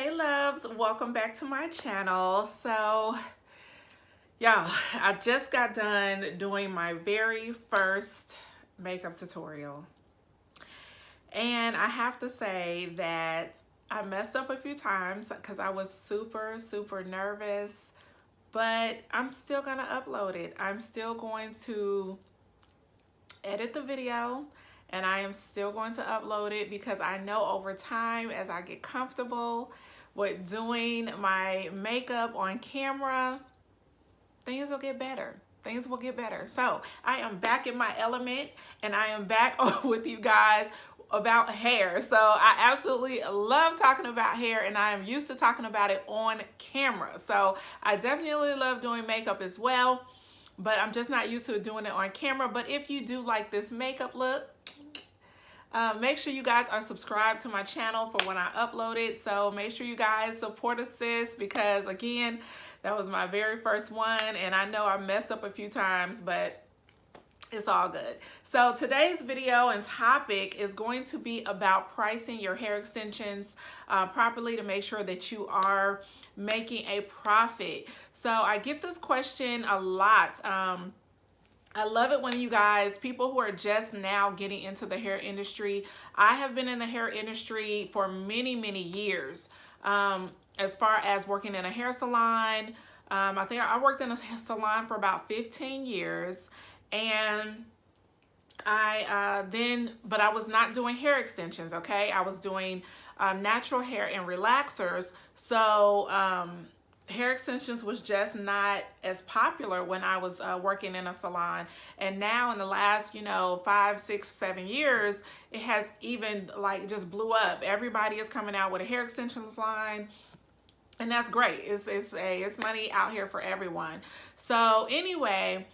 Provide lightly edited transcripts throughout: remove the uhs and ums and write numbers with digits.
Hey loves, welcome back to my channel. So y'all, I just got done doing my very first makeup tutorial, and I have to say that I messed up a few times because I was super nervous, but I'm still gonna upload it. I'm still going to edit the video, and I am still going to upload it because I know over time, as I get comfortable with doing my makeup on camera, things will get better. Things will get better. So I am back in my element, and I am back with you guys about hair. So I absolutely love talking about hair, and I am used to talking about it on camera. So I definitely love doing makeup as well, but I'm just not used to doing it on camera. But if you do like this makeup look, make sure you guys are subscribed to my channel for when I upload it. So make sure you guys support a sis, because again, that was my very first one, and I know I messed up a few times, but it's all good. So today's video and topic is going to be about pricing your hair extensions properly to make sure that you are making a profit. So I get this question a lot. I love it when you guys, people who are just now getting into the hair industry. I have been in the hair industry for many years. As far as working in a hair salon, I think I worked in a salon for about 15 years, and but I was not doing hair extensions, okay? I was doing natural hair and relaxers. So hair extensions was just not as popular when I was working in a salon. And now in the last, 5, 6, 7 years, it has even like just blew up. Everybody is coming out with a hair extensions line, and that's great. It's money out here for everyone. So anyway,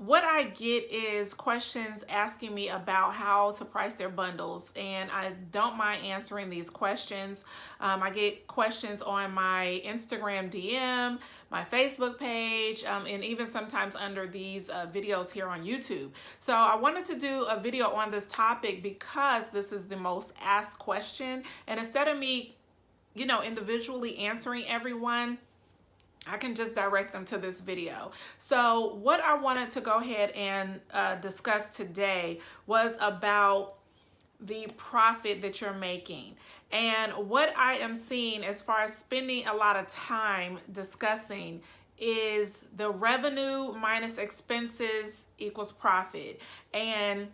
what I get is questions asking me about how to price their bundles, and I don't mind answering these questions. I get questions on my Instagram DM, my Facebook page, and even sometimes under these videos here on YouTube. So I wanted to do a video on this topic because this is the most asked question, and instead of me individually answering everyone, I can just direct them to this video. So what I wanted to go ahead and discuss today was about the profit that you're making. And what I am seeing as far as spending a lot of time discussing is the revenue minus expenses equals profit. And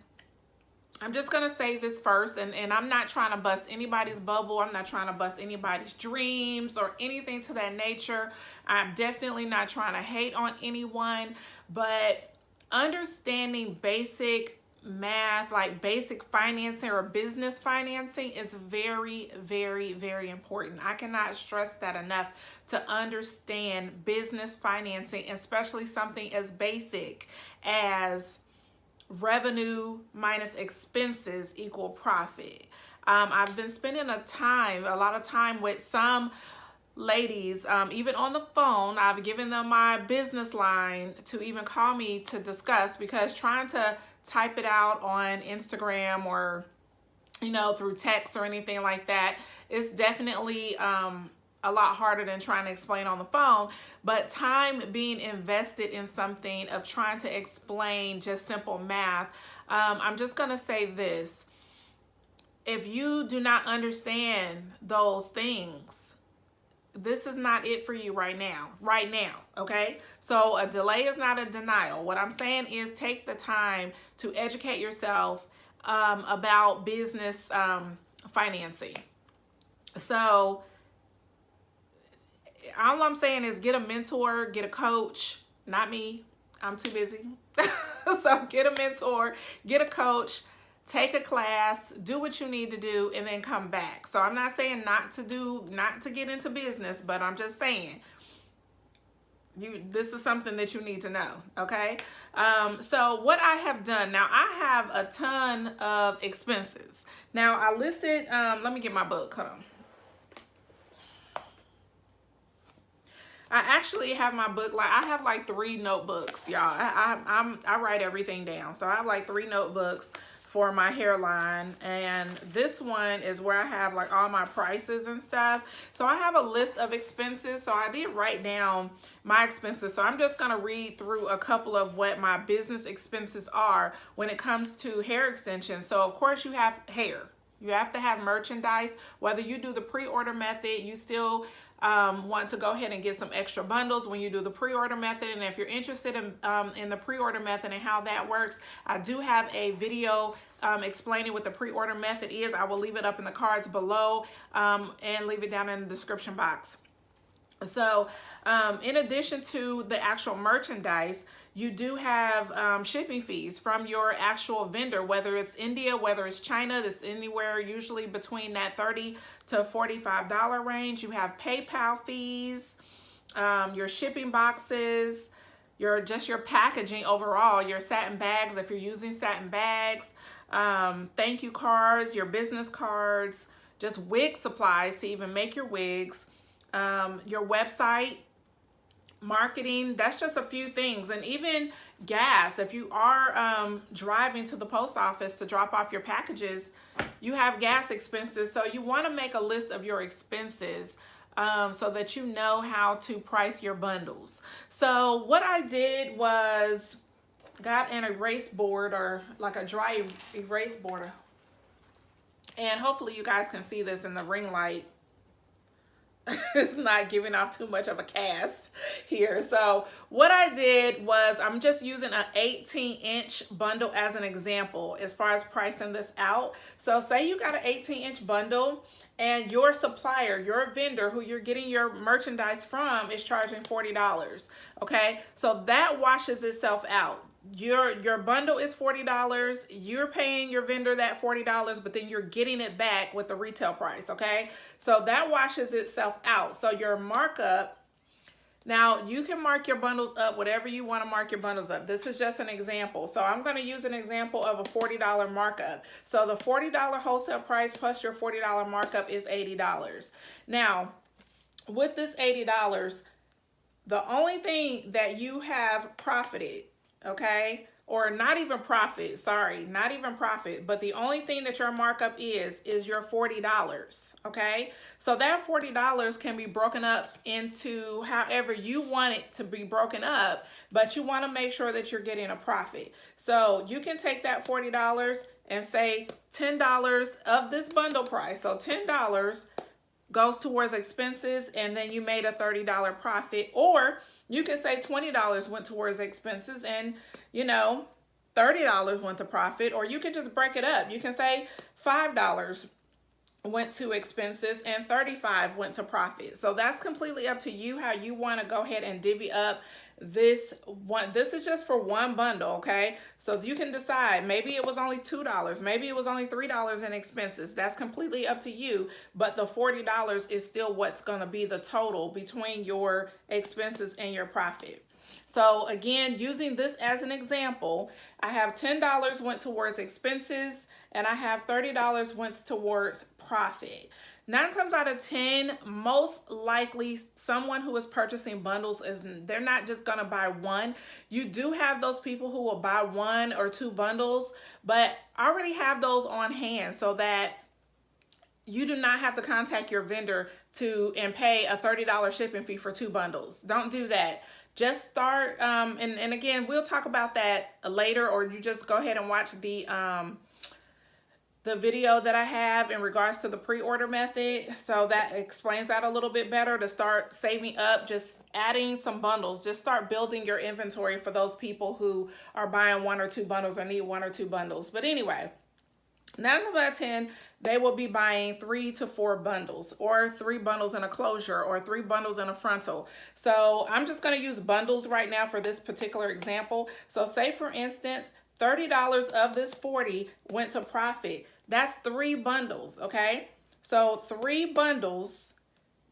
I'm just going to say this first, and I'm not trying to bust anybody's bubble. I'm not trying to bust anybody's dreams or anything to that nature. I'm definitely not trying to hate on anyone, but understanding basic math, like basic financing or business financing, is very important. I cannot stress that enough, to understand business financing, especially something as basic as revenue minus expenses equal profit. I've been spending a lot of time with some ladies, even on the phone. I've given them my business line to even call me to discuss, because trying to type it out on Instagram or through text or anything like that is definitely a lot harder than trying to explain on the phone. But time being invested in something of trying to explain just simple math, I'm just gonna say this: if you do not understand those things, this is not it for you right now, okay? So a delay is not a denial. What I'm saying is take the time to educate yourself about business financing. So all I'm saying is get a mentor, get a coach. Not me, I'm too busy. So get a mentor, get a coach, take a class, do what you need to do, and then come back. So I'm not saying not to get into business, but I'm just saying this is something that you need to know, okay? So what I have done, now I have a ton of expenses. Now I listed, let me get my book, hold on. I actually have my book, like I have like 3 notebooks, y'all. I write everything down. So I have like 3 notebooks for my hairline, and this one is where I have like all my prices and stuff. So I have a list of expenses, so I did write down my expenses. So I'm just gonna read through a couple of what my business expenses are when it comes to hair extensions. So of course you have hair. You have to have merchandise. Whether you do the pre-order method, you still want to go ahead and get some extra bundles when you do the pre-order method. And if you're interested in the pre-order method and how that works, I do have a video explaining what the pre-order method is. I will leave it up in the cards below and leave it down in the description box. So in addition to the actual merchandise, you do have shipping fees from your actual vendor, whether it's India, whether it's China, that's anywhere usually between that $30 to $45 range. You have PayPal fees, your shipping boxes, your packaging overall, your satin bags if you're using satin bags, thank you cards, your business cards, just wig supplies to even make your wigs, your website, marketing. That's just a few things. And even gas, if you are driving to the post office to drop off your packages, you have gas expenses. So you want to make a list of your expenses so that you know how to price your bundles. So what I did was got an erase board, or like a dry erase board, and hopefully you guys can see this in the ring light. It's not giving off too much of a cast here. So what I did was, I'm just using an 18-inch bundle as an example as far as pricing this out. So say you got an 18-inch bundle and your supplier, your vendor who you're getting your merchandise from, is charging $40. Okay, so that washes itself out. Your bundle is $40. You're paying your vendor that $40, but then you're getting it back with the retail price. Okay, so that washes itself out. So your markup, now you can mark your bundles up whatever you want to mark your bundles up. This is just an example. So I'm going to use an example of a $40 markup. So the $40 wholesale price plus your $40 markup is $80. Now with this $80, the only thing that you have profited, okay, or not even profit, sorry, not even profit, but the only thing that your markup is your $40, okay? So that $40 can be broken up into however you want it to be broken up, but you want to make sure that you're getting a profit. So you can take that $40 and say $10 of this bundle price, so $10 goes towards expenses, and then you made a $30 profit. Or you can say $20 went towards expenses and, you know, $30 went to profit. Or you can just break it up. You can say $5 went to expenses and $35 went to profit. So that's completely up to you how you want to go ahead and divvy up this one. This is just for one bundle, okay? So you can decide, maybe it was only $2, maybe it was only $3 in expenses. That's completely up to you, but the $40 is still what's going to be the total between your expenses and your profit. So again, using this as an example, I have $10 went towards expenses and I have $30 went towards profit. 9 times out of 10, most likely someone who is purchasing bundles, they're not just gonna buy one. You do have those people who will buy 1 or 2 bundles, but already have those on hand so that you do not have to contact your vendor and pay a $30 shipping fee for 2 bundles. Don't do that. Just start, and again, we'll talk about that later, or you just go ahead and watch the video that I have in regards to the pre-order method. So that explains that a little bit better, to start saving up, just adding some bundles. Just start building your inventory for those people who are buying 1 or 2 bundles or need 1 or 2 bundles. But anyway, 9 times out of 10, they will be buying 3 to 4 bundles, or 3 bundles in a closure, or 3 bundles in a frontal. So I'm just going to use bundles right now for this particular example. So say for instance, $30 of this $40 went to profit. That's 3 bundles, okay? So 3 bundles,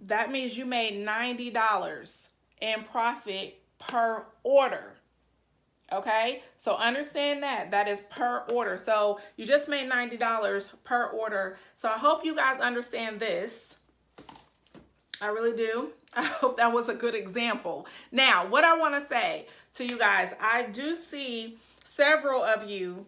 that means you made $90 in profit per order, okay? So understand that, that is per order. So you just made $90 per order. So I hope you guys understand this. I really do. I hope that was a good example. Now, what I want to say to you guys, I do see several of you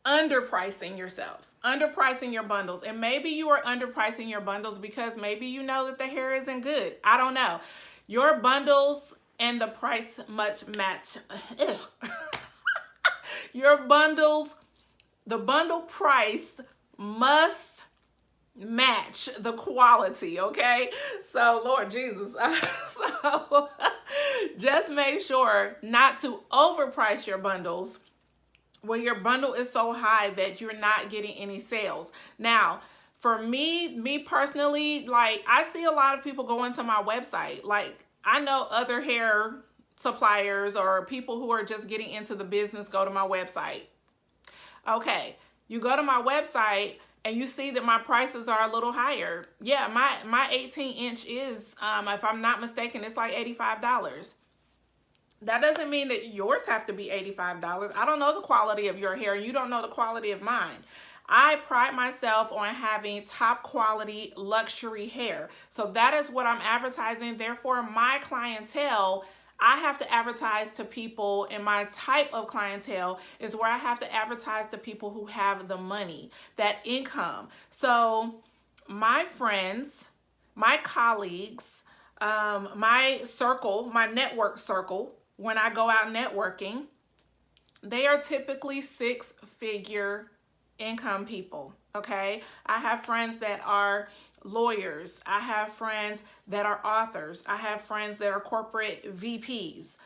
underpricing yourself, underpricing your bundles. And maybe you are underpricing your bundles because maybe you know that the hair isn't good. I don't know. Your bundles and the price must match. Your bundles, the bundle price must match the quality, okay? So Lord Jesus, so just make sure not to overprice your bundles where your bundle is so high that you're not getting any sales. Now, for me personally, like I see a lot of people go into my website. Like I know other hair suppliers or people who are just getting into the business go to my website. Okay, you go to my website and you see that my prices are a little higher. Yeah, my 18-inch is, if I'm not mistaken, it's like $85. That doesn't mean that yours have to be $85. I don't know the quality of your hair. You don't know the quality of mine. I pride myself on having top quality luxury hair. So that is what I'm advertising. Therefore, my clientele, I have to advertise to people, and my type of clientele is where I have to advertise to people who have the money, that income. So my friends, my colleagues, my circle, my network circle, when I go out networking, they are typically six-figure income people, okay? I have friends that are lawyers. I have friends that are authors. I have friends that are corporate VPs.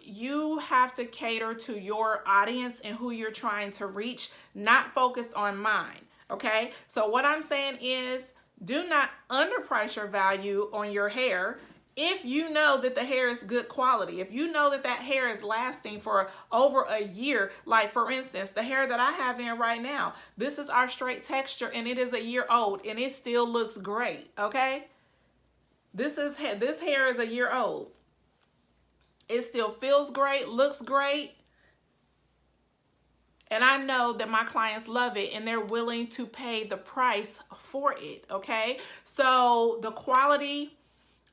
You have to cater to your audience and who you're trying to reach, not focused on mine, okay? So what I'm saying is, do not underprice your value on your hair. If you know that the hair is good quality, if you know that that hair is lasting for over a year, like for instance, the hair that I have in right now, this is our straight texture and it is a year old and it still looks great, okay? This hair is a year old. It still feels great, looks great. And I know that my clients love it and they're willing to pay the price for it, okay? So the quality,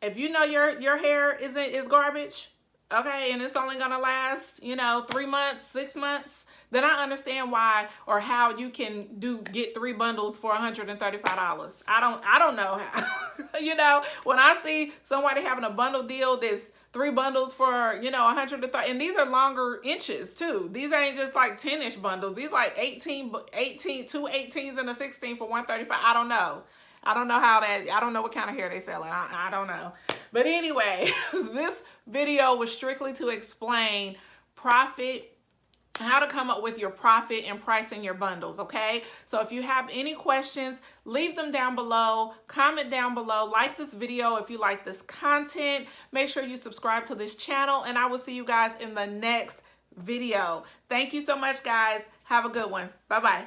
if you know your hair is garbage, okay, and it's only gonna last, 3 months, 6 months, then I understand why or how you can get 3 bundles for $135. I don't know how. When I see somebody having a bundle deal that's 3 bundles for, 130, and these are longer inches too. These ain't just like 10-inch bundles. These like 18, 2 18s and a 16 for $135. I don't know. I don't know what kind of hair they selling. I don't know. But anyway, this video was strictly to explain profit, how to come up with your profit and pricing your bundles, okay? So if you have any questions, leave them down below, comment down below, like this video if you like this content. Make sure you subscribe to this channel, and I will see you guys in the next video. Thank you so much, guys. Have a good one. Bye-bye.